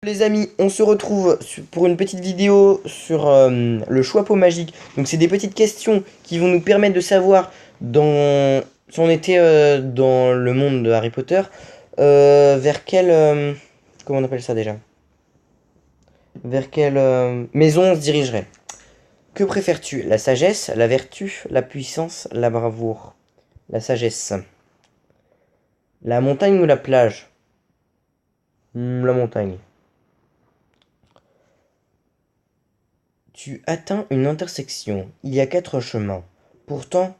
Les amis, on se retrouve pour une petite vidéo sur le choix-peau magique. Donc c'est des petites questions qui vont nous permettre de savoir si on était dans le monde de Harry Potter, vers quelle comment on appelle ça déjà? Vers quelle maison on se dirigerait. Que préfères-tu? La sagesse, la vertu, la puissance, la bravoure? La sagesse. La montagne ou la plage? La montagne. Tu atteins une intersection. Il y a 4 chemins. Pourtant,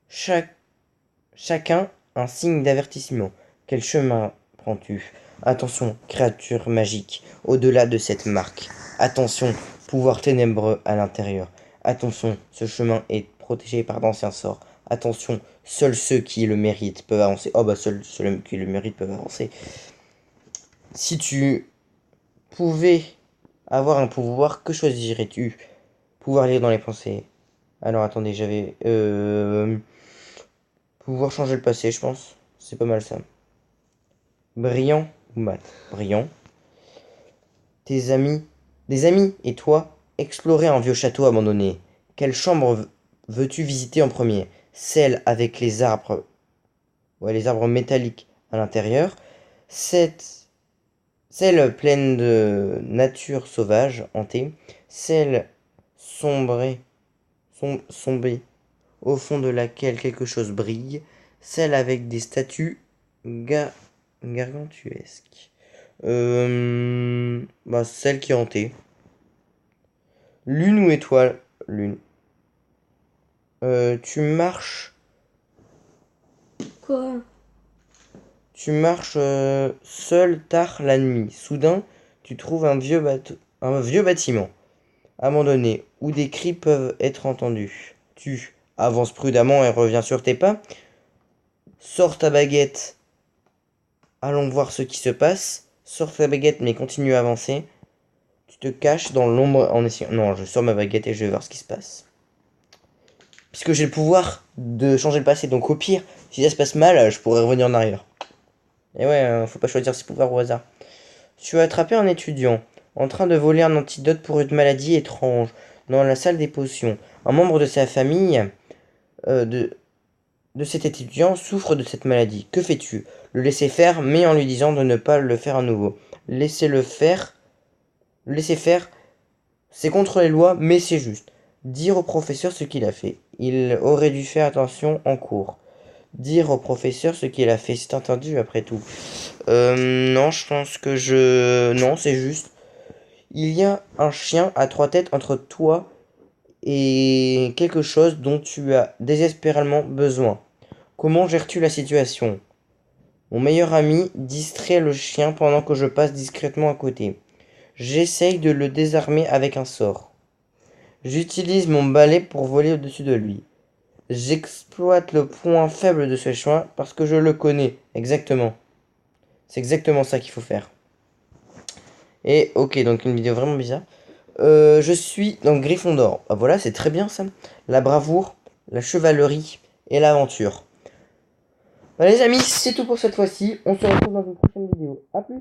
chacun un signe d'avertissement. Quel chemin prends-tu? Attention, créature magique, au-delà de cette marque. Attention, pouvoir ténébreux à l'intérieur. Attention, ce chemin est protégé par d'anciens sorts. Attention, seuls ceux qui le méritent peuvent avancer. Oh bah seuls ceux qui le méritent peuvent avancer. Si tu pouvais avoir un pouvoir, que choisirais-tu? Pouvoir lire dans les pensées. Alors attendez, j'avais... pouvoir changer le passé, je pense. C'est pas mal ça. Brillant ou mat? Brillant. Tes amis... Des amis et toi, explorer un vieux château abandonné. Quelle chambre veux-tu visiter en premier? Celle avec les arbres... Ouais, les arbres métalliques à l'intérieur. Celle pleine de nature sauvage, hantée. Celle sombrée, au fond de laquelle quelque chose brille. Celle avec des statues gargantuesques. Bah, celle qui est hantée. Lune ou étoile? Lune. Tu marches. Quoi? Tu marches seul tard la nuit. Soudain, tu trouves un vieux bâtiment abandonné où des cris peuvent être entendus. Tu avances prudemment et reviens sur tes pas. Sors ta baguette. Allons voir ce qui se passe. Sors ta baguette mais continue à avancer. Tu te caches dans l'ombre en essayant... Non, je sors ma baguette et je vais voir ce qui se passe. Puisque j'ai le pouvoir de changer le passé. Donc au pire, si ça se passe mal, je pourrais revenir en arrière. Et ouais, faut pas choisir ses pouvoirs au hasard. Tu as attrapé un étudiant en train de voler un antidote pour une maladie étrange dans la salle des potions. Un membre de sa famille euh, de, de cet étudiant souffre de cette maladie. Que fais-tu? Le laisser faire, mais en lui disant de ne pas le faire à nouveau. Laisser-le faire. Laisser faire, c'est contre les lois, mais c'est juste. Dire au professeur ce qu'il a fait. Il aurait dû faire attention en cours. Dire au professeur ce qu'il a fait, c'est interdit après tout. Non, je pense que je... Non, c'est juste. Il y a un chien à 3 têtes entre toi et quelque chose dont tu as désespérément besoin. Comment gères-tu la situation? Mon meilleur ami distrait le chien pendant que je passe discrètement à côté. J'essaye de le désarmer avec un sort. J'utilise mon balai pour voler au-dessus de lui. J'exploite le point faible de ce chien parce que je le connais. Exactement. C'est exactement ça qu'il faut faire. Et ok, donc une vidéo vraiment bizarre. Je suis dans Gryffondor. Ah voilà, c'est très bien ça. La bravoure, la chevalerie et l'aventure. Bah, les amis, c'est tout pour cette fois-ci. On se retrouve dans une prochaine vidéo. A plus.